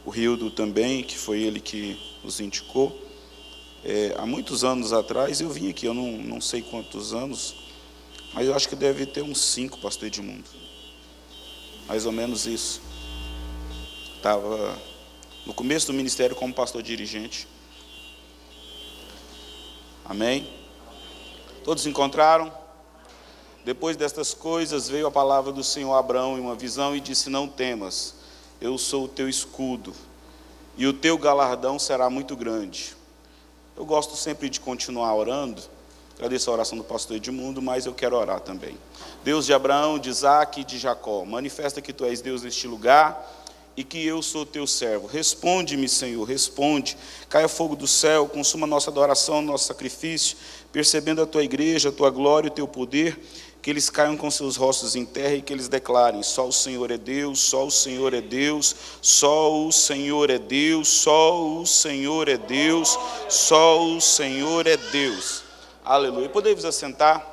o Rildo também, que foi ele que nos indicou. Há muitos anos atrás eu vim aqui, eu não sei quantos anos, mas eu acho que deve ter uns 5, pastor Edmundo. Mais ou menos isso. Estava no começo do ministério como pastor dirigente. Amém? Todos encontraram? Depois destas coisas veio a palavra do Senhor a Abraão em uma visão e disse: não temas, eu sou o teu escudo, e o teu galardão será muito grande. Eu gosto sempre de continuar orando. Agradeço a oração do pastor Edmundo, mas eu quero orar também. Deus de Abraão, de Isaque e de Jacó, manifesta que tu és Deus neste lugar e que eu sou teu servo. Responde-me, Senhor, responde. Caia fogo do céu, consuma nossa adoração, nosso sacrifício, percebendo a tua igreja, a tua glória e o teu poder, que eles caiam com seus rostos em terra e que eles declarem: só o Senhor é Deus, só o Senhor é Deus, só o Senhor é Deus, só o Senhor é Deus, só o Senhor é Deus. Aleluia. Podemos assentar?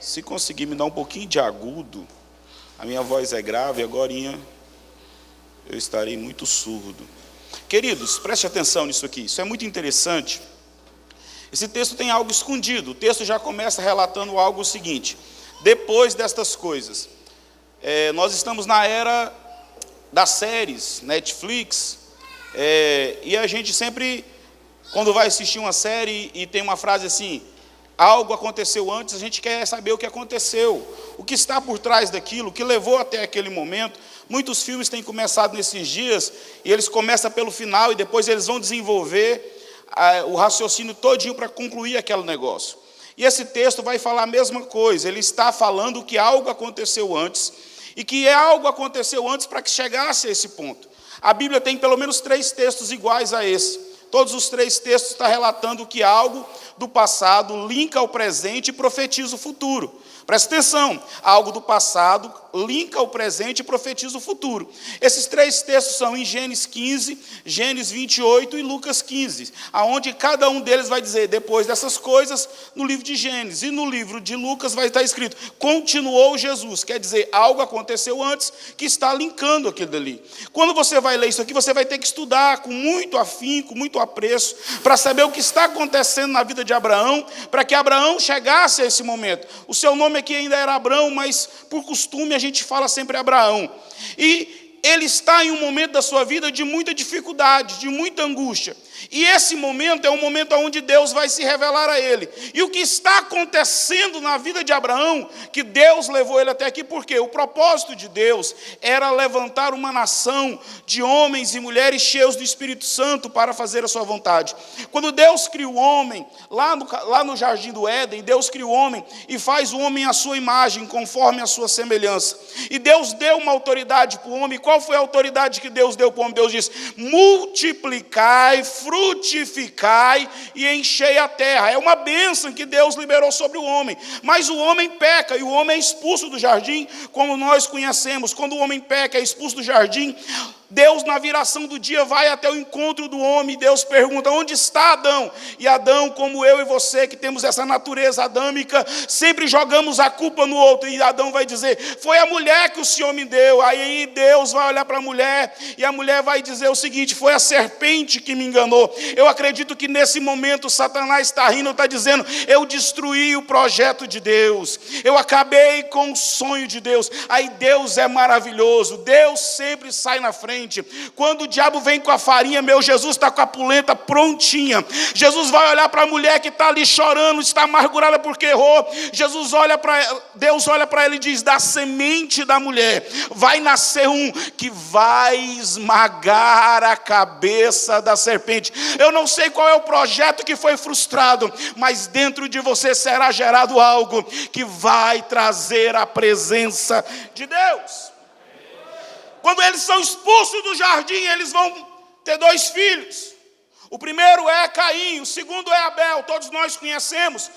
Se conseguir me dar um pouquinho de agudo, a minha voz é grave, agorinha eu estarei muito surdo. Queridos, preste atenção nisso aqui, isso é muito interessante. Esse texto tem algo escondido. O texto já começa relatando algo seguinte: depois destas coisas, nós estamos na era das séries, Netflix, e a gente sempre, quando vai assistir uma série e tem uma frase assim: algo aconteceu antes, a gente quer saber o que aconteceu, o que está por trás daquilo, o que levou até aquele momento. Muitos filmes têm começado nesses dias, e eles começam pelo final, e depois eles vão desenvolver o raciocínio todinho para concluir aquele negócio. E esse texto vai falar a mesma coisa. Ele está falando que algo aconteceu antes, e que algo aconteceu antes para que chegasse a esse ponto. A Bíblia tem pelo menos 3 textos iguais a esse. Todos os 3 textos estão relatando que algo do passado linka ao presente e profetiza o futuro. Presta atenção, algo do passado linka ao presente e profetiza o futuro. Esses 3 textos são em Gênesis 15, Gênesis 28 e Lucas 15, aonde cada um deles vai dizer: depois dessas coisas, no livro de Gênesis. E no livro de Lucas vai estar escrito: continuou Jesus, quer dizer, algo aconteceu antes que está linkando aquilo dali. Quando você vai ler isso aqui, você vai ter que estudar com muito afinco, muito apreço, para saber o que está acontecendo na vida de Abraão, para que Abraão chegasse a esse momento. O seu nome aqui ainda era Abrão, mas por costume a gente fala sempre Abraão. E ele está em um momento da sua vida de muita dificuldade, de muita angústia. E esse momento é um momento onde Deus vai se revelar a ele. E o que está acontecendo na vida de Abraão, que Deus levou ele até aqui, porque o propósito de Deus era levantar uma nação de homens e mulheres cheios do Espírito Santo para fazer a sua vontade. Quando Deus cria o homem, lá no jardim do Éden, Deus cria o homem e faz o homem à sua imagem, conforme a sua semelhança. E Deus deu uma autoridade para o homem. Qual foi a autoridade que Deus deu para o homem? Deus disse: multiplicai, frutificai e enchei a terra. É uma bênção que Deus liberou sobre o homem. Mas o homem peca e o homem é expulso do jardim, como nós conhecemos. Quando o homem peca, é expulso do jardim, Deus, na viração do dia, vai até o encontro do homem. Deus pergunta: onde está Adão? E Adão, como eu e você, que temos essa natureza adâmica, sempre jogamos a culpa no outro. E Adão vai dizer: foi a mulher que o Senhor me deu. Aí Deus vai olhar para a mulher, e a mulher vai dizer o seguinte: foi a serpente que me enganou. Eu acredito que nesse momento Satanás está rindo, está dizendo: eu destruí o projeto de Deus, eu acabei com o sonho de Deus. Aí Deus é maravilhoso, Deus sempre sai na frente. Quando o diabo vem com a farinha, meu Jesus está com a polenta prontinha. Jesus vai olhar para a mulher que está ali chorando, está amargurada porque errou. Deus olha para ele e diz: da semente da mulher vai nascer um que vai esmagar a cabeça da serpente. Eu não sei qual é o projeto que foi frustrado, mas dentro de você será gerado algo que vai trazer a presença de Deus. Quando eles são expulsos do jardim, eles vão ter 2 filhos. O primeiro é Caim, o segundo é Abel, todos nós conhecemos.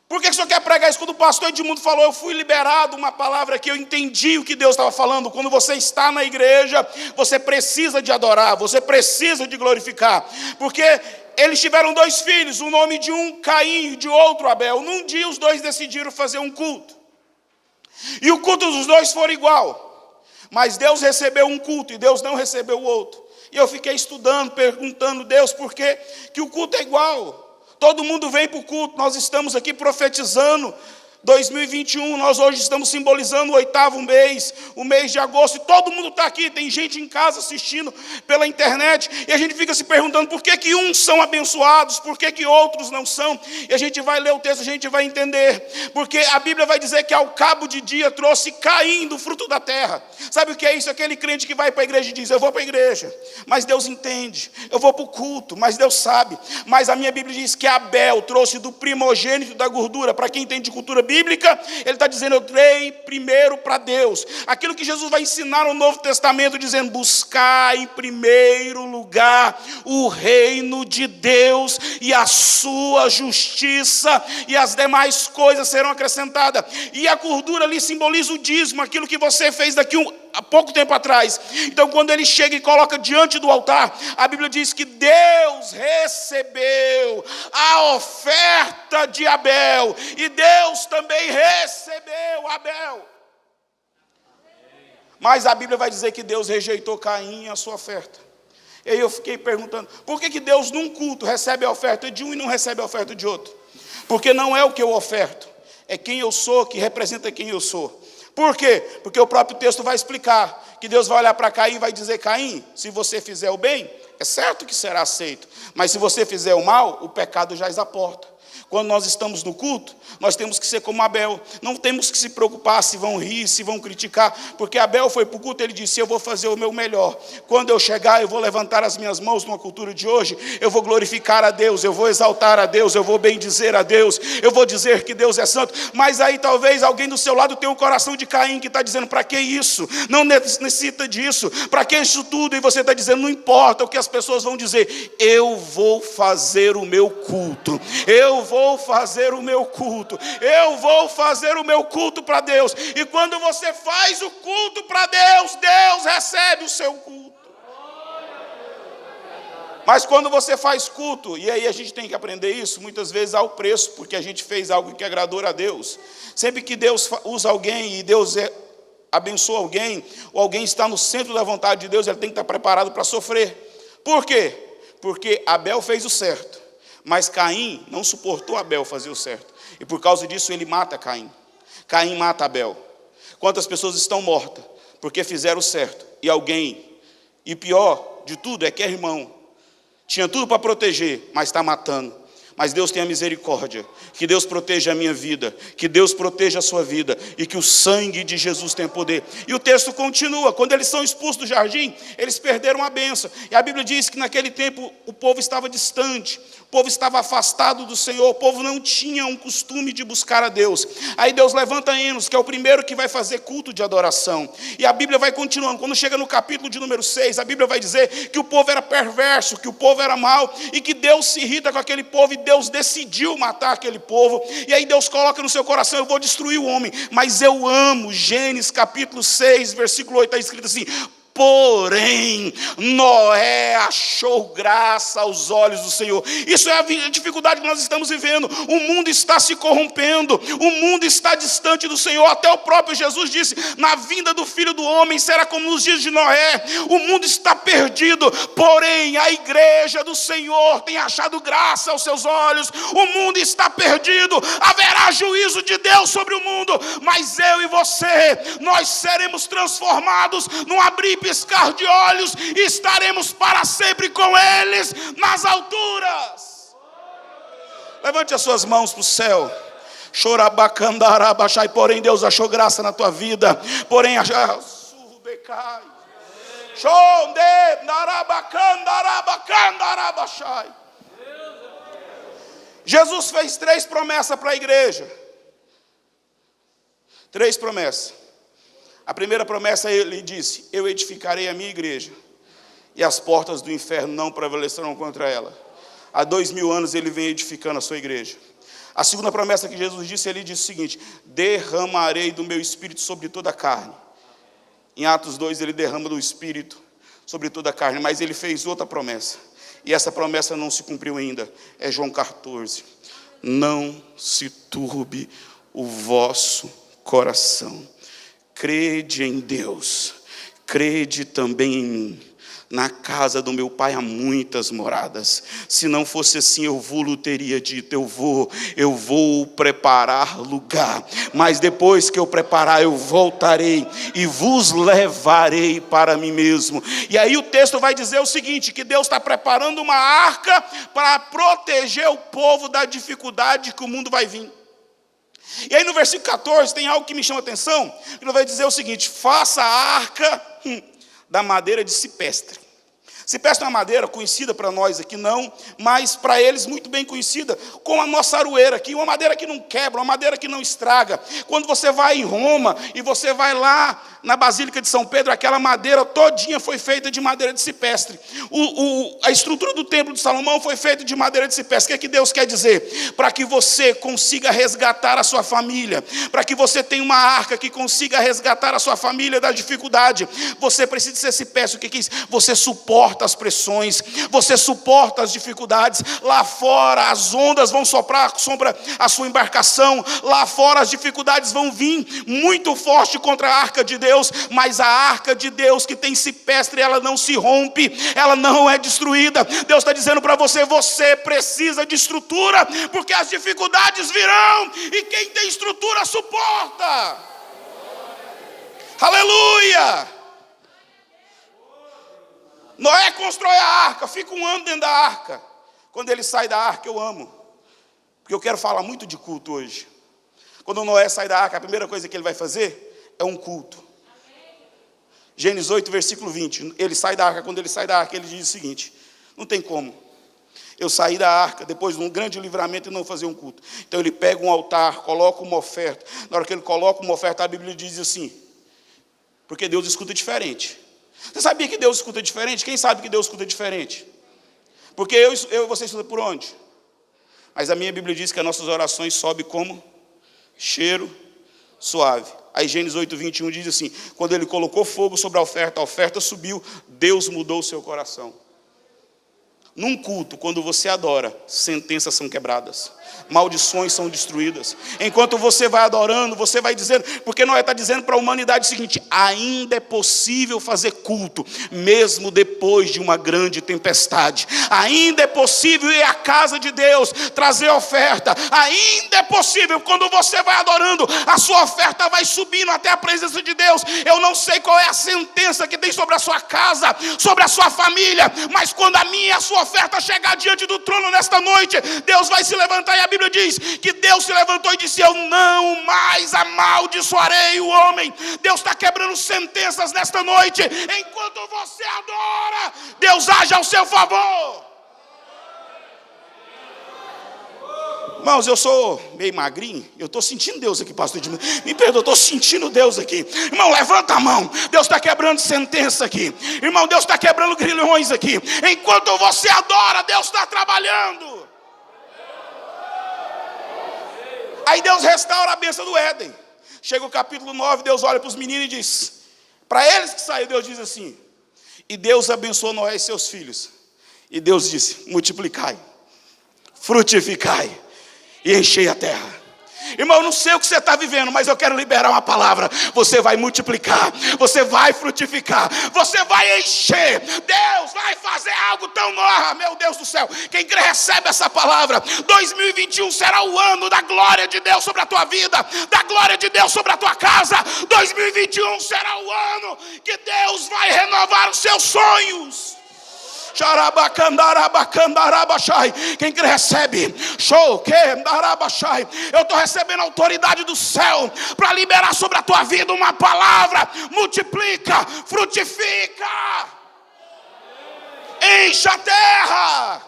Por que o senhor quer pregar isso? Quando o pastor Edmundo falou, eu fui liberado, uma palavra que eu entendi o que Deus estava falando. Quando você está na igreja, você precisa de adorar, você precisa de glorificar. Porque eles tiveram 2 filhos, o nome de um Caim e de outro Abel. Num dia os 2 decidiram fazer um culto. E o culto dos 2 foi igual. Mas Deus recebeu um culto e Deus não recebeu o outro. E eu fiquei estudando, perguntando, Deus, por que o culto é igual? Todo mundo vem para o culto, nós estamos aqui profetizando 2021, nós hoje estamos simbolizando o 8º mês, o mês de agosto, e todo mundo está aqui, tem gente em casa assistindo pela internet, e a gente fica se perguntando por que uns são abençoados, por que outros não são, e a gente vai ler o texto, a gente vai entender, porque a Bíblia vai dizer que ao cabo de dia trouxe Caim do fruto da terra. Sabe o que é isso? Aquele crente que vai para a igreja e diz, eu vou para a igreja, mas Deus entende, eu vou para o culto, mas Deus sabe, mas a minha Bíblia diz que Abel trouxe do primogênito da gordura. Para quem entende de cultura bíblica, ele está dizendo, eu dei primeiro para Deus. Aquilo que Jesus vai ensinar no Novo Testamento, dizendo, buscar em primeiro lugar o reino de Deus e a sua justiça, e as demais coisas serão acrescentadas. E a gordura ali simboliza o dízimo, aquilo que você fez há pouco tempo atrás. Então, quando ele chega e coloca diante do altar, a Bíblia diz que Deus recebeu a oferta de Abel, e Deus também recebeu Abel. Mas a Bíblia vai dizer que Deus rejeitou Caim e a sua oferta. E aí eu fiquei perguntando, por que Deus num culto recebe a oferta de um e não recebe a oferta de outro? Porque não é o que eu oferto, é quem eu sou que representa quem eu sou. Por quê? Porque o próprio texto vai explicar que Deus vai olhar para Caim e vai dizer, Caim, se você fizer o bem, é certo que será aceito, mas se você fizer o mal, o pecado já aporta. Quando nós estamos no culto, nós temos que ser como Abel. Não temos que se preocupar se vão rir, se vão criticar, porque Abel foi para o culto, ele disse, eu vou fazer o meu melhor. Quando eu chegar, eu vou levantar as minhas mãos numa cultura de hoje, eu vou glorificar a Deus, eu vou exaltar a Deus, eu vou bendizer a Deus, eu vou dizer que Deus é santo. Mas aí talvez alguém do seu lado tenha um coração de Caim que está dizendo, para que isso? Não necessita disso, para que isso tudo? E você está dizendo, não importa o que as pessoas vão dizer, eu vou fazer o meu culto, eu vou fazer o meu culto, eu vou fazer o meu culto para Deus. E quando você faz o culto para Deus, Deus recebe o seu culto. Mas quando você faz culto, e aí a gente tem que aprender isso, muitas vezes há o preço, porque a gente fez algo que agradou a Deus. Sempre que Deus usa alguém e Deus abençoa alguém, ou alguém está no centro da vontade de Deus, ele tem que estar preparado para sofrer. Por quê? Porque Abel fez o certo, mas Caim não suportou Abel fazer o certo. E por causa disso ele mata Caim. Caim mata Abel. Quantas pessoas estão mortas porque fizeram o certo, e alguém, e pior de tudo é que é irmão, tinha tudo para proteger, mas está matando. Mas Deus tenha misericórdia, que Deus proteja a minha vida, que Deus proteja a sua vida, e que o sangue de Jesus tenha poder. E o texto continua, quando eles são expulsos do jardim, eles perderam a bênção. E a Bíblia diz que naquele tempo o povo estava distante, o povo estava afastado do Senhor, o povo não tinha um costume de buscar a Deus. Aí Deus levanta Enos, que é o primeiro que vai fazer culto de adoração. E a Bíblia vai continuando, quando chega no capítulo de número 6, a Bíblia vai dizer que o povo era perverso, que o povo era mau, e que Deus se irrita com aquele povo, e Deus decidiu matar aquele povo. E aí Deus coloca no seu coração, eu vou destruir o homem, mas eu amo. Gênesis capítulo 6, versículo 8, está escrito assim, porém, Noé achou graça aos olhos do Senhor. Isso é a dificuldade que nós estamos vivendo. O mundo está se corrompendo, o mundo está distante do Senhor. Até o próprio Jesus disse, na vinda do Filho do Homem será como nos dias de Noé. O mundo está perdido, porém a igreja do Senhor tem achado graça aos seus olhos. O mundo está perdido, haverá juízo de Deus sobre o mundo, mas eu e você, nós seremos transformados num abrir e piscar de olhos, e estaremos para sempre com eles nas alturas. Levante as suas mãos para o céu. Chorabacandarabachai, porém Deus achou graça na tua vida, porém Jesus fez 3 promessas para a igreja. 3 promessas. A primeira promessa ele disse, eu edificarei a minha igreja, e as portas do inferno não prevalecerão contra ela. Há 2000 anos ele vem edificando a sua igreja. A segunda promessa que Jesus disse, ele disse o seguinte, derramarei do meu espírito sobre toda a carne. Em Atos 2 ele derrama do espírito sobre toda a carne, mas ele fez outra promessa, e essa promessa não se cumpriu ainda. É João 14, não se turbe o vosso coração. Crede em Deus, crede também em mim. Na casa do meu pai há muitas moradas. Se não fosse assim, eu vou-lhe teria dito, eu vou preparar lugar. Mas depois que eu preparar, eu voltarei e vos levarei para mim mesmo. E aí o texto vai dizer o seguinte, que Deus está preparando uma arca para proteger o povo da dificuldade que o mundo vai vir. E aí no versículo 14 tem algo que me chama a atenção. Ele vai dizer o seguinte, faça a arca da madeira de cipestre. Cipestre é uma madeira conhecida para nós aqui não, mas para eles muito bem conhecida, como a nossa aroeira aqui, uma madeira que não quebra, uma madeira que não estraga. Quando você vai em Roma e você vai lá na Basílica de São Pedro, aquela madeira todinha foi feita de madeira de cipestre. A estrutura do templo de Salomão foi feita de madeira de cipestre. O que Deus quer dizer? Para que você consiga resgatar a sua família, para que você tenha uma arca que consiga resgatar a sua família da dificuldade, você precisa ser cipestre. O que é isso? Você suporta as pressões, você suporta as dificuldades. Lá fora as ondas vão soprar sobre a sua embarcação, lá fora as dificuldades vão vir muito forte contra a arca de Deus, mas a arca de Deus que tem cipestre, ela não se rompe, ela não é destruída. Deus está dizendo para você, você precisa de estrutura, porque as dificuldades virão, e quem tem estrutura suporta. Aleluia! Noé constrói a arca, fica um ano dentro da arca. Quando ele sai da arca, eu amo, porque eu quero falar muito de culto hoje. Quando Noé sai da arca, a primeira coisa que ele vai fazer é um culto. Gênesis 8, versículo 20. Ele sai da arca, quando ele sai da arca, ele diz o seguinte: não tem como eu sair da arca depois de um grande livramento e não fazer um culto. Então ele pega um altar, coloca uma oferta. Na hora que ele coloca uma oferta, a Bíblia diz assim, porque Deus escuta diferente. Você sabia que Deus escuta diferente? Quem sabe que Deus escuta diferente? Porque eu e você escuta por onde? Mas a minha Bíblia diz que as nossas orações sobem como cheiro suave. Aí Gênesis 8, 21 diz assim, quando ele colocou fogo sobre a oferta subiu, Deus mudou o seu coração. Num culto, quando você adora, sentenças são quebradas, maldições são destruídas. Enquanto você vai adorando, você vai dizendo, porque Noé está dizendo para a humanidade o seguinte, ainda é possível fazer culto, mesmo depois de uma grande tempestade. Ainda é possível ir à casa de Deus, trazer oferta. Ainda é possível, quando você vai adorando, a sua oferta vai subindo até a presença de Deus. Eu não sei qual é a sentença que tem sobre a sua casa, sobre a sua família, mas quando a minha e a sua oferta chegar diante do trono nesta noite, Deus vai se levantar. E a Bíblia diz que Deus se levantou e disse, eu não mais amaldiçoarei o homem. Deus está quebrando sentenças nesta noite. Enquanto você adora, Deus age ao seu favor. Irmãos, eu sou meio magrinho, eu estou sentindo Deus aqui, pastor Edmund. Me perdoa, eu estou sentindo Deus aqui. Irmão, levanta a mão. Deus está quebrando sentença aqui. Irmão, Deus está quebrando grilhões aqui. Enquanto você adora, Deus está trabalhando. Aí Deus restaura a bênção do Éden. Chega o capítulo 9, Deus olha para os meninos e diz, para eles que saíram, Deus diz assim, e Deus abençoou Noé e seus filhos. E Deus disse, multiplicai, frutificai e enchei a terra. Irmão, eu não sei o que você está vivendo, mas eu quero liberar uma palavra. Você vai multiplicar, você vai frutificar, você vai encher. Deus vai fazer algo tão novo, meu Deus do céu. Quem crê recebe essa palavra. 2021 será o ano da glória de Deus sobre a tua vida, da glória de Deus sobre a tua casa. 2021 será o ano que Deus vai renovar os seus sonhos. Quem que recebe? Eu estou recebendo a autoridade do céu para liberar sobre a tua vida uma palavra. Multiplica, frutifica, enche a terra.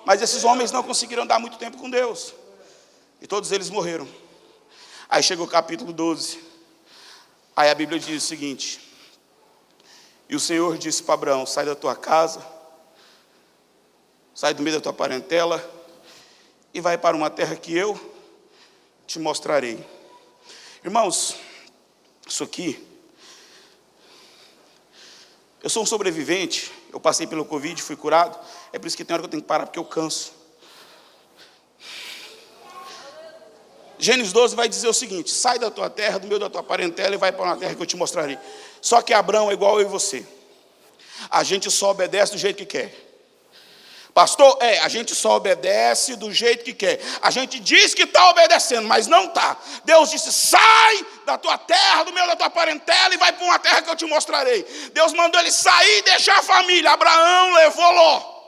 Mas esses homens não conseguiram dar muito tempo com Deus, e todos eles morreram. Aí chega o capítulo 12. Aí a Bíblia diz o seguinte, e o Senhor disse para Abraão, sai da tua casa, sai do meio da tua parentela, e vai para uma terra que eu te mostrarei. Irmãos, isso aqui, eu sou um sobrevivente, eu passei pelo Covid, fui curado, é por isso que tem hora que eu tenho que parar, porque eu canso. Gênesis 12 vai dizer o seguinte: sai da tua terra, do meio da tua parentela e vai para uma terra que eu te mostrarei. Só que Abraão é igual eu e você. A gente só obedece do jeito que quer. Pastor, a gente só obedece do jeito que quer. A gente diz que está obedecendo, mas não está. Deus disse: sai da tua terra, do meio da tua parentela e vai para uma terra que eu te mostrarei. Deus mandou ele sair e deixar a família. Abraão levou Ló.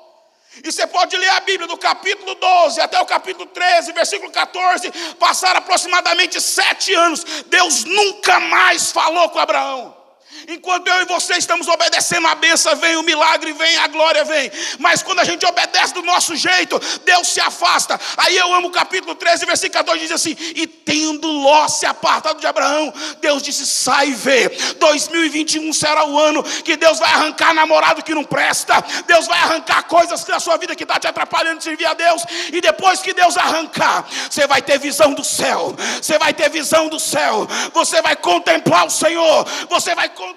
E você pode ler a Bíblia do capítulo 12 até o capítulo 13, versículo 14. Passaram aproximadamente 7 anos. Deus nunca mais falou com Abraão. Enquanto eu e você estamos obedecendo, a bênção vem, o milagre vem, a glória vem. Mas quando a gente obedece do nosso jeito, Deus se afasta. Aí eu amo o capítulo 13, versículo 14, diz assim: e tendo Ló se apartado de Abraão, Deus disse: sai e vê. 2021 será o ano que Deus vai arrancar namorado que não presta. Deus vai arrancar coisas da sua vida que está te atrapalhando de servir a Deus. E depois que Deus arrancar, você vai ter visão do céu. Você vai ter visão do céu. Você vai contemplar o Senhor. Você vai contemplar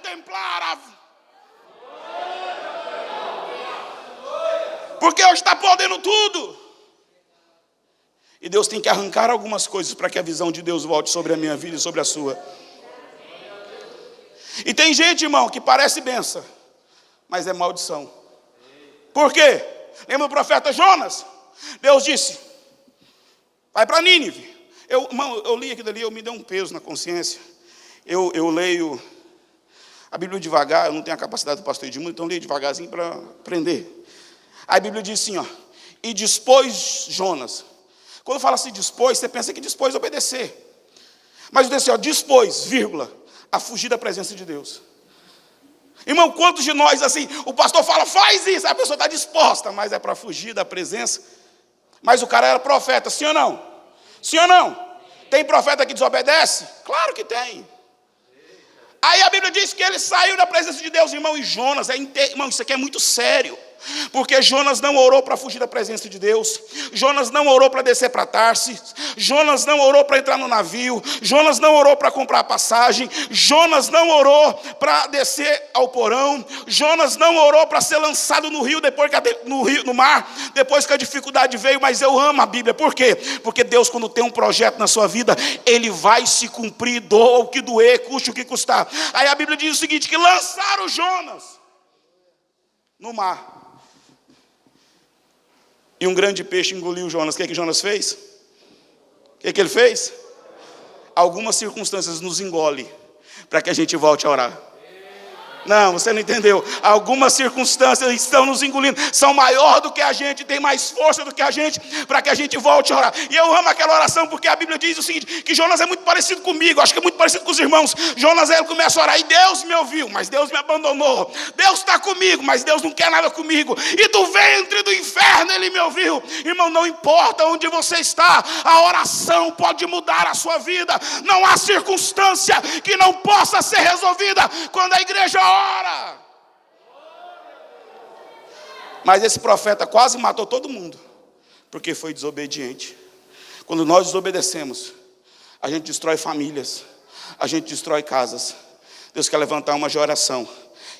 porque hoje está podendo tudo. E Deus tem que arrancar algumas coisas para que a visão de Deus volte sobre a minha vida e sobre a sua. E tem gente, irmão, que parece bênção, mas é maldição. Por quê? Lembra o profeta Jonas? Deus disse: vai para Nínive. Eu li aquilo ali, eu me dei um peso na consciência. Eu leio a Bíblia devagar, eu não tenho a capacidade do pastor Edmundo, então leio devagarzinho para aprender. A Bíblia diz assim, e dispôs Jonas. Quando fala assim dispôs, você pensa que dispôs a obedecer. Mas diz assim, dispôs, vírgula, a fugir da presença de Deus. Irmão, quantos de nós assim, o pastor fala, faz isso, a pessoa está disposta, mas é para fugir da presença. Mas o cara era profeta, sim ou não? Sim ou não? Tem profeta que desobedece? Claro que tem. Aí a Bíblia diz que ele saiu da presença de Deus, irmão, e Jonas, irmão, isso aqui é muito sério. Porque Jonas não orou para fugir da presença de Deus. Jonas não orou para descer para Tarsis. Jonas não orou para entrar no navio. Jonas não orou para comprar a passagem. Jonas não orou para descer ao porão. Jonas não orou para ser lançado no rio, no mar, depois que a dificuldade veio. Mas eu amo a Bíblia. Por quê? Porque Deus, quando tem um projeto na sua vida, ele vai se cumprir, doa o que doer, custe o que custar. Aí a Bíblia diz o seguinte, que lançaram Jonas no mar. E um grande peixe engoliu Jonas. O que Jonas fez? O que ele fez? Algumas circunstâncias nos engolem para que a gente volte a orar. Não, você não entendeu. Algumas circunstâncias estão nos engolindo. São maior do que a gente, tem mais força do que a gente, para que a gente volte a orar. E eu amo aquela oração, porque a Bíblia diz o seguinte, que Jonas é muito parecido comigo, acho que é muito parecido com os irmãos. Jonas, ele começa a orar, e Deus me ouviu, mas Deus me abandonou. Deus está comigo, mas Deus não quer nada comigo. E do ventre do inferno ele me ouviu. Irmão, não importa onde você está, a oração pode mudar a sua vida. Não há circunstância que não possa ser resolvida quando a igreja ora. Mas esse profeta quase matou todo mundo, porque foi desobediente. Quando nós desobedecemos, a gente destrói famílias, a gente destrói casas. Deus quer levantar uma geração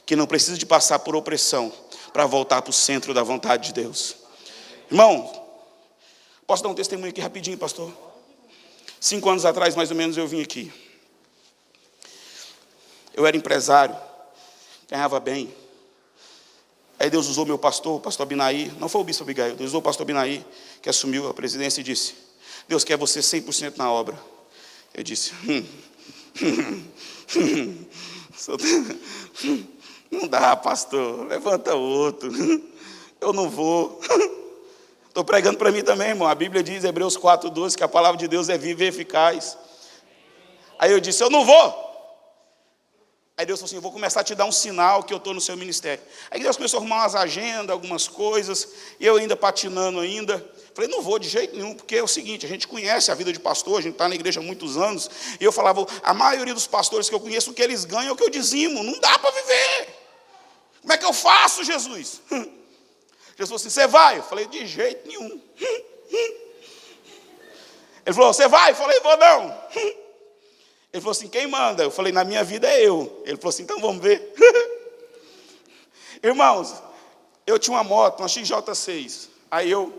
que não precisa de passar por opressão para voltar para o centro da vontade de Deus. Irmão, posso dar um testemunho aqui rapidinho, pastor? 5 anos atrás, mais ou menos, eu vim aqui. Eu era empresário, ganhava bem. Aí Deus usou meu pastor, o pastor Abinaí, não foi o bispo Abigail, Deus usou o pastor Abinaí, que assumiu a presidência e disse, Deus quer você 100% na obra. Eu disse, não dá, pastor, levanta outro, eu não vou. Estou pregando para mim também, irmão, a Bíblia diz, Hebreus 4:12, que a palavra de Deus é viva e eficaz. Aí eu disse, eu não vou. Aí Deus falou assim, eu vou começar a te dar um sinal que eu estou no seu ministério. Aí Deus começou a arrumar umas agendas, algumas coisas, e eu ainda patinando ainda. Falei, não vou de jeito nenhum, porque é o seguinte, a gente conhece a vida de pastor, a gente está na igreja há muitos anos, e eu falava, a maioria dos pastores que eu conheço, o que eles ganham é o que eu dizimo, não dá para viver. Como é que eu faço, Jesus? Jesus falou assim, você vai? Eu falei, de jeito nenhum. Ele falou, você vai? Eu falei, vou não. Ele falou assim, quem manda? Eu falei, na minha vida é eu. Ele falou assim, então vamos ver. Irmãos, eu tinha uma moto, uma XJ6. Aí eu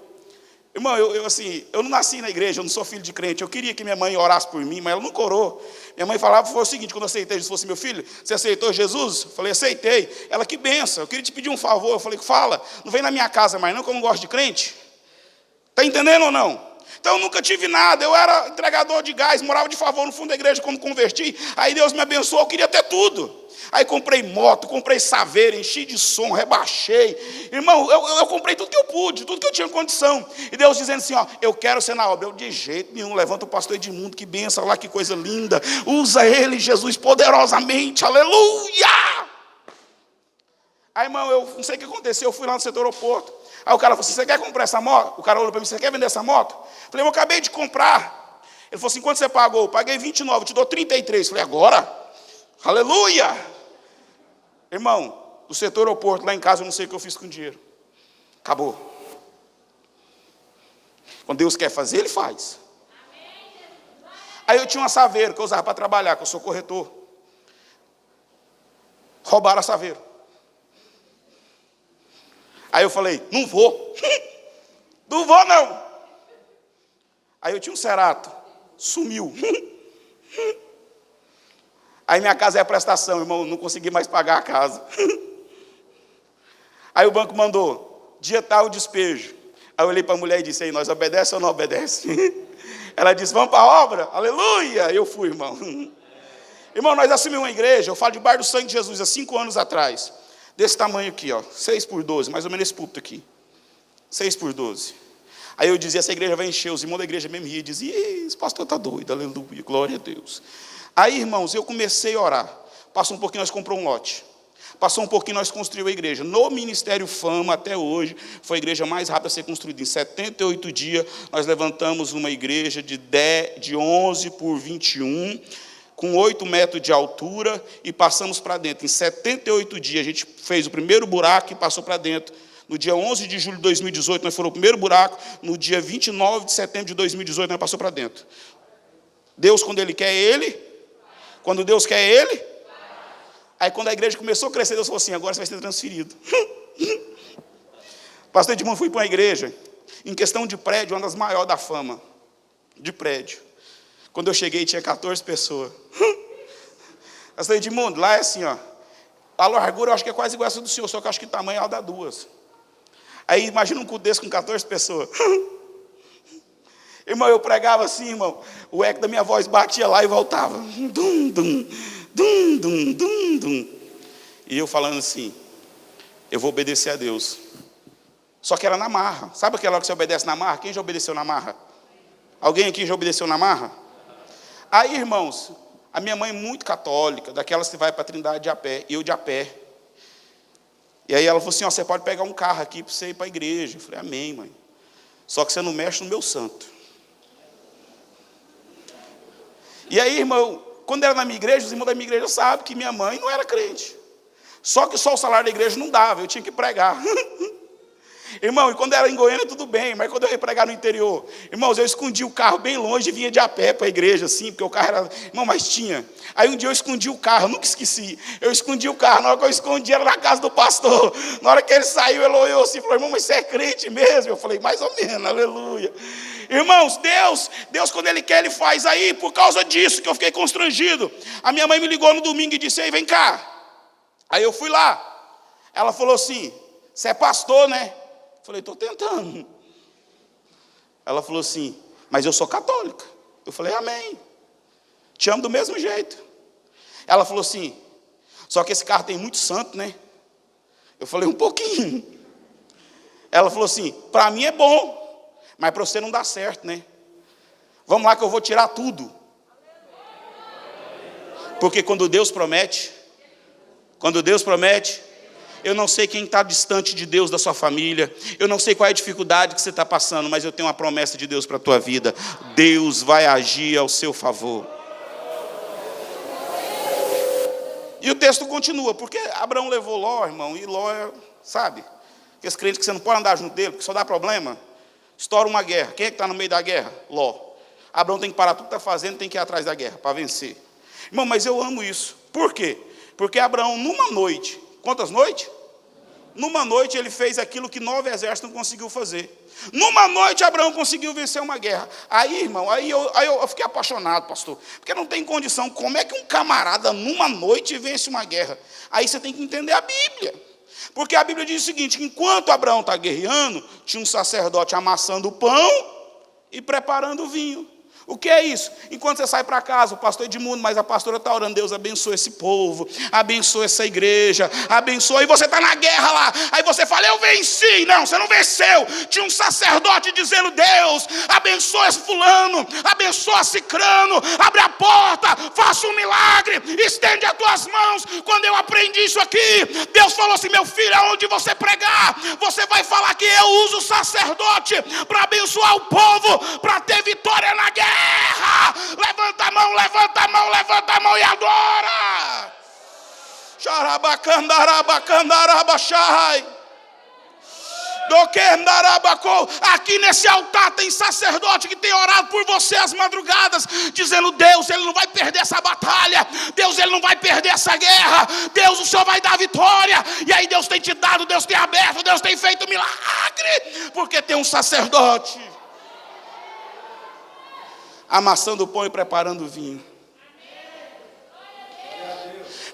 Irmão, eu não nasci na igreja, eu não sou filho de crente. Eu queria que minha mãe orasse por mim, mas ela nunca orou. Minha mãe falava, foi o seguinte, quando eu aceitei Jesus, fosse meu filho, você aceitou Jesus? Eu falei, aceitei. Ela, que benção, eu queria te pedir um favor. Eu falei, fala, não vem na minha casa mais não, que eu não gosto de crente. Está entendendo ou não? Então eu nunca tive nada, eu era entregador de gás, morava de favor no fundo da igreja quando converti. Aí Deus me abençoou, eu queria ter tudo. Aí comprei moto, comprei saveira, enchi de som, rebaixei. Irmão, eu comprei tudo que eu pude, tudo que eu tinha condição. E Deus dizendo assim, ó, eu quero ser na obra. Eu, de jeito nenhum, levanta o pastor Edmundo, que benção, lá que coisa linda. Usa ele, Jesus, poderosamente, aleluia! Aí, irmão, eu não sei o que aconteceu, eu fui lá no setor aeroporto. Aí o cara falou assim, você quer comprar essa moto? O cara olhou para mim, você quer vender essa moto? Eu falei, eu acabei de comprar. Ele falou assim, quanto você pagou? Eu paguei 29, eu te dou 33. Eu falei, agora? Aleluia! Irmão, do setor aeroporto, lá em casa, eu não sei o que eu fiz com o dinheiro. Acabou. Quando Deus quer fazer, Ele faz. Aí eu tinha uma saveira que eu usava para trabalhar, que eu sou corretor. Roubaram a saveira. Aí eu falei, não vou. Não vou, não. Aí eu tinha um Cerato. Sumiu. Aí minha casa é a prestação, irmão, não consegui mais pagar a casa. Aí o banco mandou, dia tal, despejo. Aí eu olhei para a mulher e disse, aí, nós obedece ou não obedece? Ela disse, vamos para a obra? Aleluia! Eu fui, irmão. Irmão, nós assumimos uma igreja, eu falo de Bar do Sangue de Jesus, há 5 anos atrás. Desse tamanho aqui, ó, 6x12, mais ou menos esse púlpito aqui. 6x12. Aí eu dizia, essa igreja vai encher, os irmãos da igreja mesmo riam, diziam, esse pastor está doido, aleluia, glória a Deus. Aí, irmãos, eu comecei a orar. Passou um pouquinho, nós compramos um lote. Passou um pouquinho, nós construímos a igreja. No Ministério Fama, até hoje, foi a igreja mais rápida a ser construída. Em 78 dias, nós levantamos uma igreja de 11 por 21, com 8 metros de altura, e passamos para dentro. Em 78 dias, a gente fez o primeiro buraco e passou para dentro. No dia 11 de julho de 2018, nós fomos o primeiro buraco. No dia 29 de setembro de 2018, nós passamos para dentro. Deus, quando Ele quer, Ele. Quando Deus quer, Ele. Aí quando a igreja começou a crescer, Deus falou assim, agora você vai ser transferido. Pastor Edmundo, fui para uma igreja, em questão de prédio, uma das maiores da fama, de prédio. Quando eu cheguei, tinha 14 pessoas. Pastor Edmundo, lá é assim, ó, a largura eu acho que é quase igual a essa do senhor, só que eu acho que o tamanho ela dá 2. Aí imagina um culto desse com 14 pessoas. Irmão, eu pregava assim, irmão, o eco da minha voz batia lá e voltava. Dum, dum, dum, dum, dum, dum. E eu falando assim, eu vou obedecer a Deus. Só que era na marra. Sabe aquela hora que você obedece na marra? Quem já obedeceu na marra? Alguém aqui já obedeceu na marra? Aí, irmãos, a minha mãe muito católica, daquelas que vai para a Trindade a pé, eu de a pé. E aí ela falou assim, ó, você pode pegar um carro aqui para você ir para a igreja. Eu falei, amém, mãe. Só que você não mexe no meu santo. E aí, irmão, quando era na minha igreja, os irmãos da minha igreja sabem que minha mãe não era crente. Só que só o salário da igreja não dava, eu tinha que pregar. Irmão, e quando era em Goiânia, tudo bem, mas quando eu ia pregar no interior, irmãos, eu escondi o carro bem longe e vinha de a pé para a igreja, assim, porque o carro era... Irmão, mas tinha. Aí um dia eu escondi o carro, eu nunca esqueci. Eu escondi o carro, na hora que eu escondi era na casa do pastor. Na hora que ele saiu, ele olhou assim, falou, irmão, mas você é crente mesmo? Eu falei, mais ou menos, aleluia. Irmãos, Deus quando Ele quer, Ele faz. Aí, por causa disso que eu fiquei constrangido, a minha mãe me ligou no domingo e disse, ei, vem cá. Aí eu fui lá. Ela falou assim, você é pastor, né? Eu falei, estou tentando. Ela falou assim, mas eu sou católica. Eu falei, amém. Te amo do mesmo jeito. Ela falou assim, só que esse carro tem muito santo, né? Eu falei, um pouquinho. Ela falou assim, para mim é bom, mas para você não dá certo, né? Vamos lá que eu vou tirar tudo. Porque quando Deus promete, eu não sei quem está distante de Deus da sua família, eu não sei qual é a dificuldade que você está passando, mas eu tenho uma promessa de Deus para a tua vida. Deus vai agir ao seu favor. E o texto continua, porque Abraão levou Ló, irmão, e Ló, sabe, aqueles crentes que você não pode andar junto dele, porque só dá problema. Estoura uma guerra, quem é que está no meio da guerra? Ló. Abraão tem que parar tudo que está fazendo, tem que ir atrás da guerra, para vencer. Irmão, mas eu amo isso. Por quê? Porque Abraão, numa noite, quantas noites? Numa noite ele fez aquilo que 9 exércitos não conseguiu fazer. Numa noite Abraão conseguiu vencer uma guerra. Aí, irmão, eu fiquei apaixonado, pastor. Porque não tem condição. Como é que um camarada numa noite vence uma guerra? Aí você tem que entender a Bíblia. Porque a Bíblia diz o seguinte: enquanto Abraão está guerreando, tinha um sacerdote amassando o pão e preparando o vinho. O que é isso? Enquanto você sai para casa, o pastor Edmundo, mas a pastora está orando, Deus abençoe esse povo, abençoe essa igreja, abençoe, e você está na guerra lá, aí você fala, eu venci. Não, você não venceu. Tinha um sacerdote dizendo, Deus, abençoa esse fulano, abençoa cicrano, abre a porta, faça um milagre, estende as tuas mãos. Quando eu aprendi isso aqui, Deus falou assim, meu filho, aonde você pregar, você vai falar que eu uso o sacerdote para abençoar o povo, para ter vitória na guerra. Levanta a mão, levanta a mão, levanta a mão e adora. Aqui nesse altar tem sacerdote que tem orado por você às madrugadas, dizendo, Deus, ele não vai perder essa batalha, Deus, ele não vai perder essa guerra, Deus, o Senhor vai dar vitória. E aí Deus tem te dado, Deus tem aberto, Deus tem feito milagre, porque tem um sacerdote amassando o pão e preparando o vinho.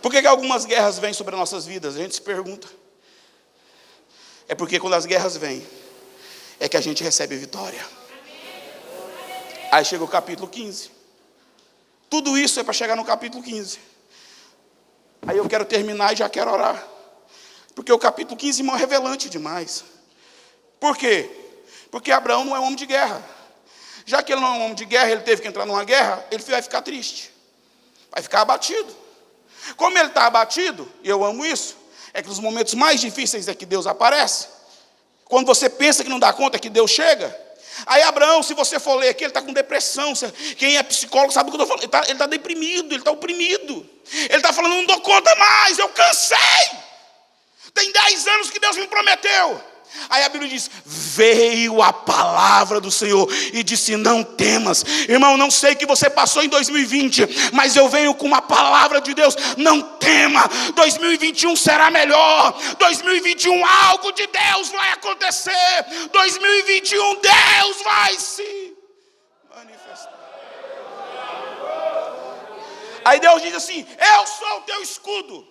Por que algumas guerras vêm sobre as nossas vidas? A gente se pergunta. É porque quando as guerras vêm, é que a gente recebe vitória. Aí chega o capítulo 15. Tudo isso é para chegar no capítulo 15. Aí eu quero terminar e já quero orar. Porque o capítulo 15, irmão, é revelante demais. Por quê? Porque Abraão não é um homem de guerra. Já que ele não é um homem de guerra, ele teve que entrar numa guerra, ele vai ficar triste, vai ficar abatido. Como ele está abatido, e eu amo isso, é que nos momentos mais difíceis é que Deus aparece. Quando você pensa que não dá conta, é que Deus chega. Aí Abraão, se você for ler aqui, ele está com depressão. Quem é psicólogo sabe o que eu estou falando. Ele está deprimido, ele está oprimido. Ele está falando, não dou conta mais, eu cansei. Tem 10 anos que Deus me prometeu. Aí a Bíblia diz, veio a palavra do Senhor e disse, não temas. Irmão, não sei o que você passou em 2020, mas eu venho com uma palavra de Deus, não tema. 2021 será melhor. 2021 algo de Deus vai acontecer. 2021 Deus vai se manifestar. Aí Deus diz assim, eu sou o teu escudo.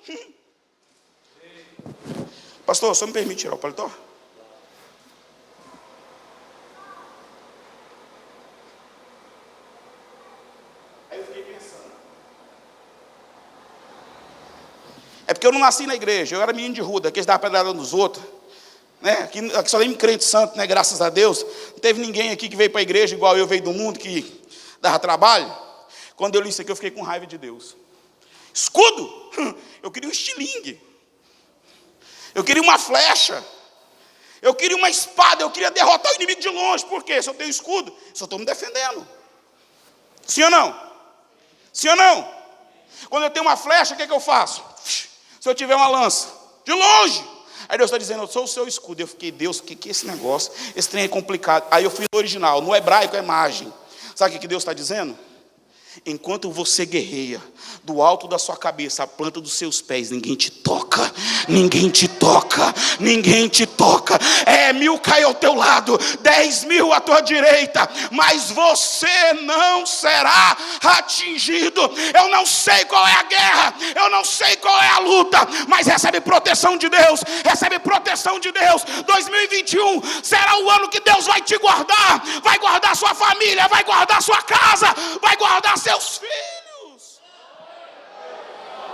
Pastor, só me permite tirar o paletó? É porque eu não nasci na igreja, eu era menino de rua, daqueles que davam pedrada nos outros. Né? Aqui só tem crente santo, né? Graças a Deus. Não teve ninguém aqui que veio para a igreja igual eu veio do mundo, que dava trabalho. Quando eu li isso aqui, eu fiquei com raiva de Deus. Escudo? Eu queria um estilingue. Eu queria uma flecha. Eu queria uma espada. Eu queria derrotar o inimigo de longe. Por quê? Se eu tenho escudo, só estou me defendendo. Sim ou não? Sim ou não? Quando eu tenho uma flecha, o que eu faço? Se eu tiver uma lança, de longe. Aí Deus está dizendo, eu sou o seu escudo. Eu fiquei, Deus, o que é esse negócio? Esse trem é complicado. Aí eu fui no original, no hebraico é imagem. Sabe o que Deus está dizendo? Enquanto você guerreia, do alto da sua cabeça, a planta dos seus pés, ninguém te toca, ninguém te toca, ninguém te toca. 1000 cai ao teu lado, 10.000 à tua direita, mas você não será atingido. Eu não sei qual é a guerra, eu não sei qual é a luta, mas recebe proteção de Deus, recebe proteção de Deus. 2021 será o ano que Deus vai te guardar, vai guardar sua família, vai guardar sua casa, vai guardar seus filhos.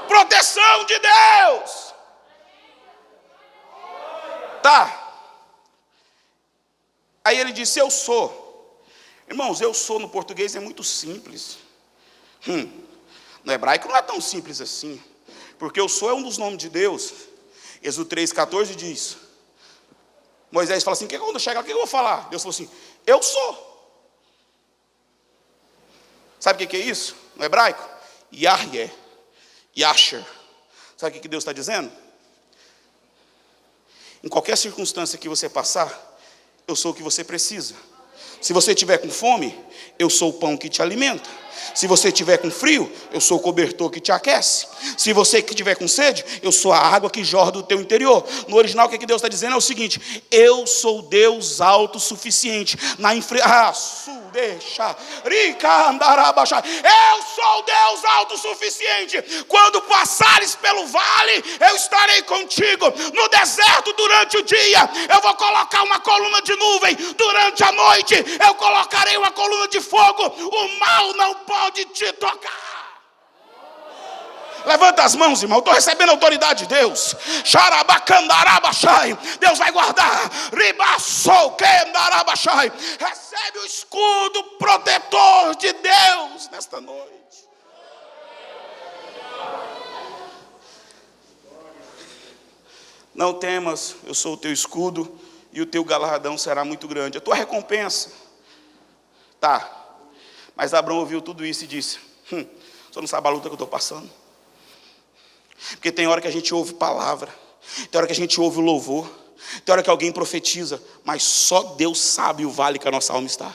Proteção de Deus. Tá. Aí ele disse, eu sou. Irmãos, eu sou no português é muito simples. No hebraico não é tão simples assim. Porque eu sou é um dos nomes de Deus. Êxodo 3,14 diz. Moisés fala assim, quando eu chegar, o que eu vou falar? Deus falou assim, eu sou. Sabe o que é isso? No hebraico? Yahyeh, Yasher. Sabe o que Deus está dizendo? Em qualquer circunstância que você passar, eu sou o que você precisa. Se você estiver com fome, eu sou o pão que te alimenta. Se você estiver com frio, eu sou o cobertor que te aquece. Se você estiver com sede, eu sou a água que jorra do teu interior. No original, o que Deus está dizendo é o seguinte: eu sou Deus autossuficiente. Eu sou Deus autossuficiente. Quando passares pelo vale, eu estarei contigo. No deserto, durante o dia, eu vou colocar uma coluna de nuvem. Durante a noite, eu colocarei uma coluna de fogo. O mal não pode te tocar. Levanta as mãos, irmão. Estou recebendo a autoridade de Deus. Deus vai guardar. Recebe o escudo protetor de Deus nesta noite. Não temas, eu sou o teu escudo, e o teu galardão será muito grande. A tua recompensa. Tá. Mas Abraão ouviu tudo isso e disse: você não sabe a luta que eu estou passando? Porque tem hora que a gente ouve palavra, tem hora que a gente ouve o louvor, tem hora que alguém profetiza, mas só Deus sabe o vale que a nossa alma está.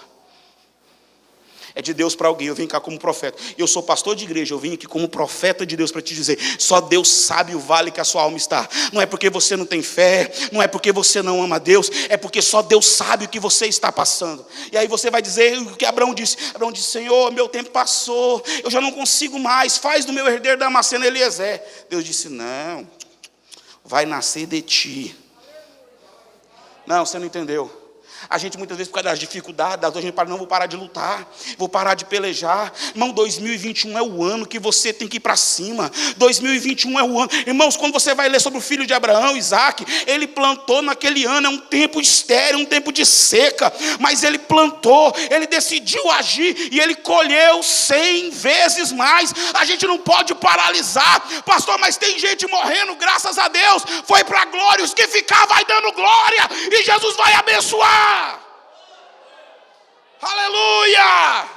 É de Deus para alguém. Eu vim cá como profeta. Eu sou pastor de igreja. Eu vim aqui como profeta de Deus para te dizer: só Deus sabe o vale que a sua alma está. Não é porque você não tem fé, não é porque você não ama Deus, é porque só Deus sabe o que você está passando. E aí você vai dizer o que Abraão disse. Abraão disse: Senhor, meu tempo passou, eu já não consigo mais, faz do meu herdeiro Damasceno Eliezer. Deus disse: não, vai nascer de ti. Não, você não entendeu. A gente muitas vezes, por causa das dificuldades, a gente fala: não, vou parar de lutar, vou parar de pelejar. Irmão, 2021 é o ano que você tem que ir para cima. 2021 é o ano. Irmãos, quando você vai ler sobre o filho de Abraão, Isaac, ele plantou naquele ano. É um tempo estéril, um tempo de seca. Mas ele plantou, ele decidiu agir e ele colheu 100 vezes mais. A gente não pode paralisar. Pastor, mas tem gente morrendo, graças a Deus, foi para a glória. Os que ficar vai dando glória e Jesus vai abençoar. Aleluia!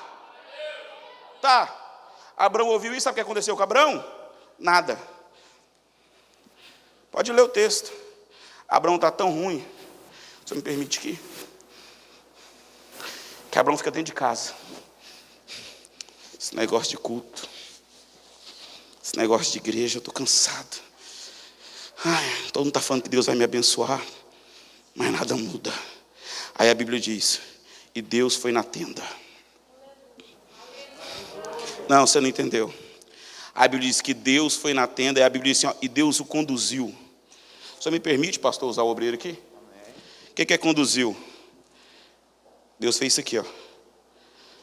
Tá. Abraão ouviu isso, sabe o que aconteceu com Abraão? Nada. Pode ler o texto. Abraão está tão ruim, você me permite aqui, que Abraão fica dentro de casa. Esse negócio de culto, esse negócio de igreja, eu estou cansado. Todo mundo está falando que Deus vai me abençoar, mas nada muda. Aí a Bíblia diz: e Deus foi na tenda. Não, você não entendeu. A Bíblia diz que Deus foi na tenda, e a Bíblia diz assim, e Deus o conduziu. Você me permite, pastor, usar o obreiro aqui? O que é conduziu? Deus fez isso aqui, ó.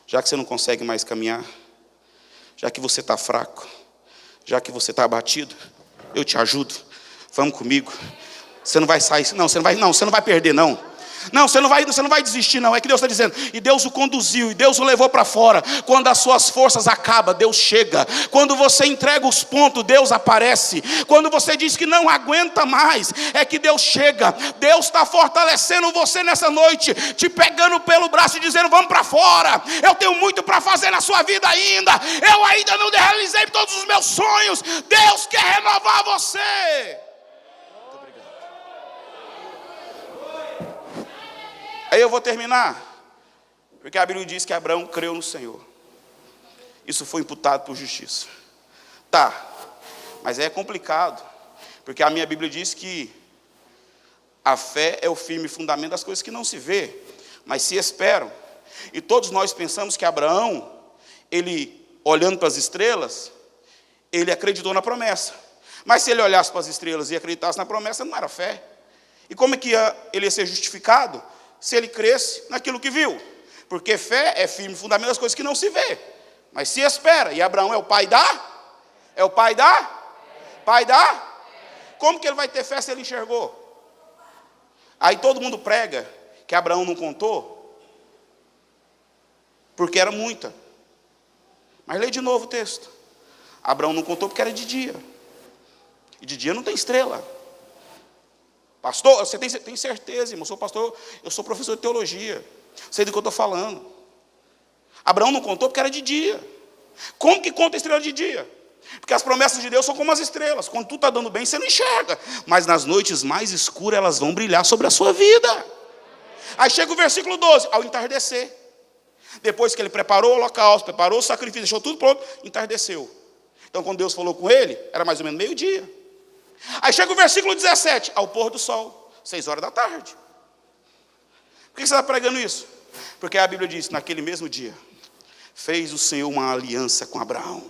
Já que você não consegue mais caminhar, já que você está fraco, já que você está abatido, eu te ajudo. Vamos comigo. Você não vai sair, não, você não vai perder, não. Não, você não vai desistir, não. É que Deus está dizendo: e Deus o conduziu, e Deus o levou para fora. Quando as suas forças acabam, Deus chega. Quando você entrega os pontos, Deus aparece. Quando você diz que não aguenta mais, é que Deus chega. Deus está fortalecendo você nessa noite, te pegando pelo braço e dizendo: vamos para fora. Eu tenho muito para fazer na sua vida ainda. Eu ainda não realizei todos os meus sonhos. Deus quer renovar você. Aí eu vou terminar, porque a Bíblia diz que Abraão creu no Senhor. Isso foi imputado por justiça. Tá, mas é complicado, porque a minha Bíblia diz que a fé é o firme fundamento das coisas que não se vê, mas se esperam. E todos nós pensamos que Abraão, ele olhando para as estrelas, ele acreditou na promessa. Mas se ele olhasse para as estrelas e acreditasse na promessa, não era fé. E como é que ele ia ser justificado? Se ele cresce naquilo que viu. Porque fé é firme fundamento das coisas que não se vê, mas se espera. E Abraão é o pai da? É o pai da? Pai da? Como que ele vai ter fé se ele enxergou? Aí todo mundo prega que Abraão não contou, porque era muita. Mas lê de novo o texto. Abraão não contou porque era de dia. E de dia não tem estrela. Pastor, você tem certeza, irmão? Eu sou pastor, eu sou professor de teologia. Sei do que eu estou falando. Abraão não contou porque era de dia. Como que conta a estrela de dia? Porque as promessas de Deus são como as estrelas. Quando tudo está dando bem, você não enxerga. Mas nas noites mais escuras, elas vão brilhar sobre a sua vida. Aí chega o versículo 12, ao entardecer. Depois que ele preparou o holocausto, preparou o sacrifício, deixou tudo pronto, entardeceu. Então quando Deus falou com ele, era mais ou menos meio-dia. Aí chega o versículo 17, ao pôr do sol, 6 horas da tarde. Por que você está pregando isso? Porque a Bíblia diz, naquele mesmo dia, fez o Senhor uma aliança com Abraão.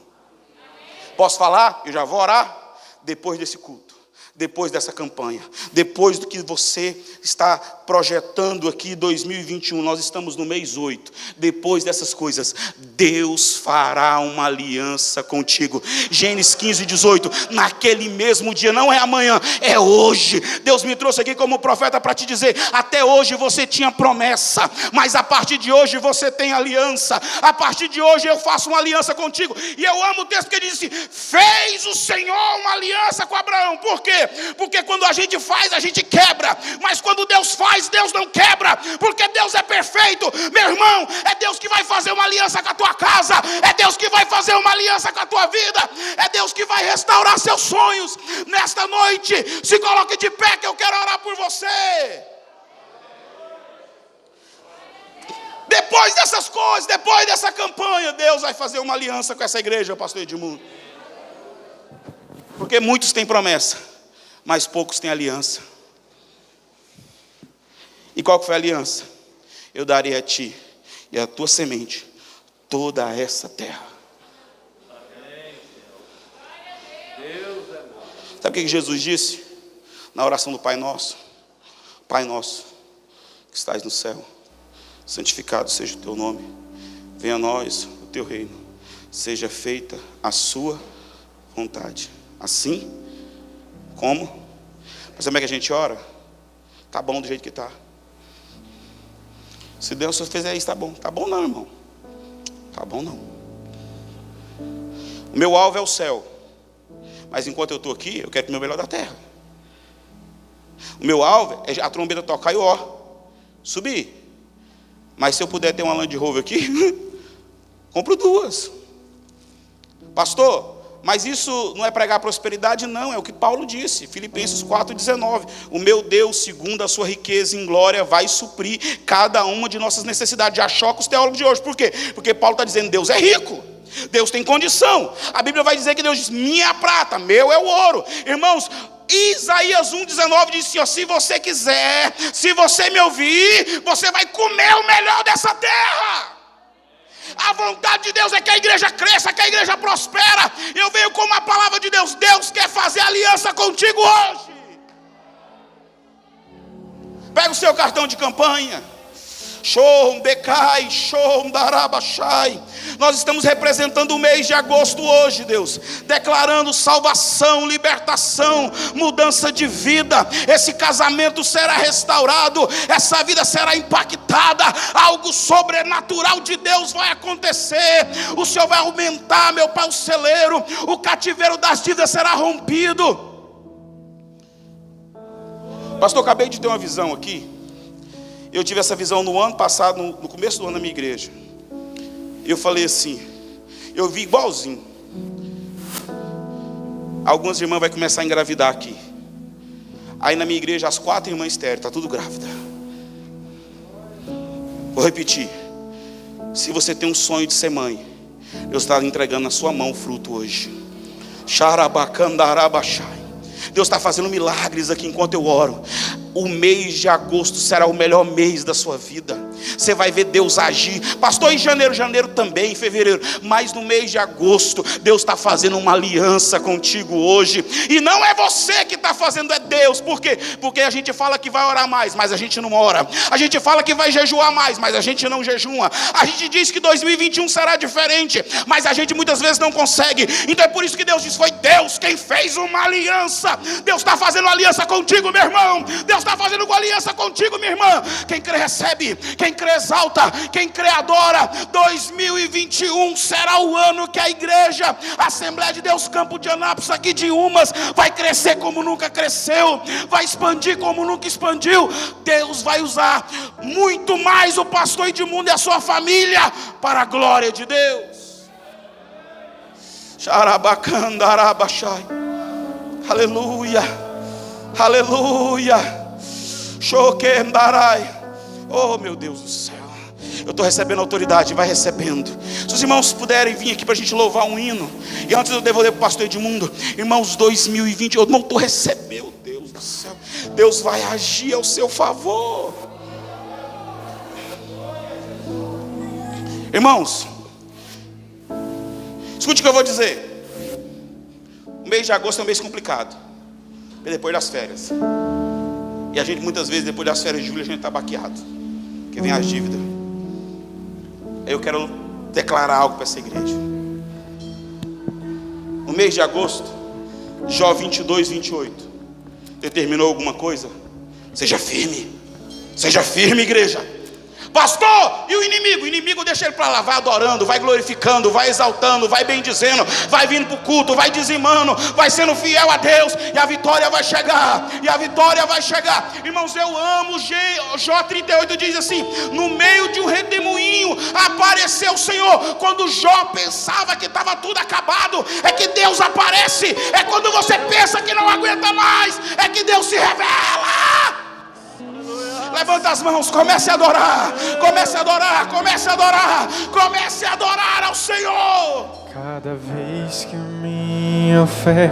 Posso falar? Eu já vou orar depois desse culto. Depois dessa campanha, depois do que você está projetando aqui 2021, nós estamos no mês 8, depois dessas coisas, Deus fará uma aliança contigo. Gênesis 15, 18, naquele mesmo dia, não é amanhã, é hoje. Deus me trouxe aqui como profeta para te dizer, até hoje você tinha promessa, mas a partir de hoje você tem aliança. A partir de hoje eu faço uma aliança contigo. E eu amo o texto que diz assim, fez o Senhor uma aliança com Abraão. Por quê? Porque quando a gente faz, a gente quebra. Mas quando Deus faz, Deus não quebra. Porque Deus é perfeito. Meu irmão, é Deus que vai fazer uma aliança com a tua casa. É Deus que vai fazer uma aliança com a tua vida. É Deus que vai restaurar seus sonhos. Nesta noite, se coloque de pé que eu quero orar por você. Depois dessas coisas, depois dessa campanha, Deus vai fazer uma aliança com essa igreja, pastor Edmundo. Porque muitos têm promessa, mas poucos têm aliança. E qual que foi a aliança? Eu darei a ti e a tua semente toda essa terra. Sabe o que Jesus disse? Na oração do Pai Nosso. Pai nosso, que estás no céu, santificado seja o teu nome. Venha a nós o teu reino. Seja feita a sua vontade. Assim como? Mas como é que a gente ora? Tá bom do jeito que tá. Se Deus só fizer isso, tá bom. Tá bom não, irmão. Tá bom não. O meu alvo é o céu. Mas enquanto eu estou aqui, eu quero o meu melhor da terra. O meu alvo é a trombeta tocar e subir. Mas se eu puder ter uma Land Rover aqui, compro 2. Pastor, mas isso não é pregar prosperidade, não. É o que Paulo disse, Filipenses 4,19. O meu Deus, segundo a sua riqueza em glória, vai suprir cada uma de nossas necessidades. Já choca os teólogos de hoje. Por quê? Porque Paulo está dizendo, Deus é rico. Deus tem condição. A Bíblia vai dizer que Deus diz, minha prata, meu é o ouro. Irmãos, Isaías 1,19 diz assim, ó, se você quiser, se você me ouvir, você vai comer o melhor dessa terra. A vontade de Deus é que a igreja cresça, que a igreja prospera. Eu venho com uma palavra de Deus. Deus quer fazer aliança contigo hoje. Pega o seu cartão de campanha. Show, Becai, show, Darabachai. Nós estamos representando o mês de agosto hoje, Deus, declarando salvação, libertação, mudança de vida. Esse casamento será restaurado, essa vida será impactada, algo sobrenatural de Deus vai acontecer. O Senhor vai aumentar, meu Pai, o celeiro, o cativeiro das dívidas será rompido. Pastor, acabei de ter uma visão aqui. Eu tive essa visão no ano passado, no começo do ano na minha igreja. Eu falei assim, eu vi igualzinho. Algumas irmãs vão começar a engravidar aqui. Aí na minha igreja, as 4 irmãs estéreis, está tudo grávida. Vou repetir. Se você tem um sonho de ser mãe, Deus está entregando na sua mão o fruto hoje. Xarabacandarabachai. Deus está fazendo milagres aqui enquanto eu oro. O mês de agosto será o melhor mês da sua vida. Você vai ver Deus agir. Pastor, em janeiro também, em fevereiro. Mas no mês de agosto, Deus está fazendo uma aliança contigo hoje. E não é você que está fazendo, é Deus. Por quê? Porque a gente fala que vai orar mais, mas a gente não ora. A gente fala que vai jejuar mais, mas a gente não jejuma. A gente diz que 2021 será diferente, mas a gente muitas vezes não consegue. Então é por isso que Deus diz, foi Deus quem fez uma aliança. Deus está fazendo uma aliança contigo, meu irmão. Deus está fazendo uma aliança contigo, minha irmã. Quem crê recebe, quem crê exalta, quem crê adora. 2021 será o ano que a igreja, a Assembleia de Deus Campo de Anápolis, aqui de Umas, vai crescer como nunca cresceu, vai expandir como nunca expandiu. Deus vai usar muito mais o pastor Edmundo e a sua família para a glória de Deus. Xarabacandarabachai. Aleluia, aleluia. Shokendarai. Oh, meu Deus do céu. Eu estou recebendo autoridade, vai recebendo. Se os irmãos puderem vir aqui para a gente louvar um hino. E antes eu devolver para o pastor Edmundo. Irmãos, 2020, eu não estou recebendo. Meu Deus do céu. Deus vai agir ao seu favor. Irmãos, escute o que eu vou dizer. O mês de agosto é um mês complicado. É depois das férias. E a gente muitas vezes, depois das férias de julho, a gente está baqueado. Porque vem as dívidas. Eu quero declarar algo para essa igreja. No mês de agosto, Jó 22, 28. Determinou alguma coisa? Seja firme. Seja firme, igreja. Pastor, e o inimigo? O inimigo deixa ele para lá, vai adorando, vai glorificando, vai exaltando, vai bendizendo, vai vindo para o culto, vai dizimando, vai sendo fiel a Deus, e a vitória vai chegar, e a vitória vai chegar. Irmãos, eu amo Jó 38 diz assim: no meio de um redemoinho apareceu o Senhor. Quando Jó pensava que estava tudo acabado, é que Deus aparece. É quando você pensa que não aguenta mais, é que Deus se revela. Levanta as mãos, comece a adorar, comece a adorar, comece a adorar, comece a adorar ao Senhor. Cada vez que minha fé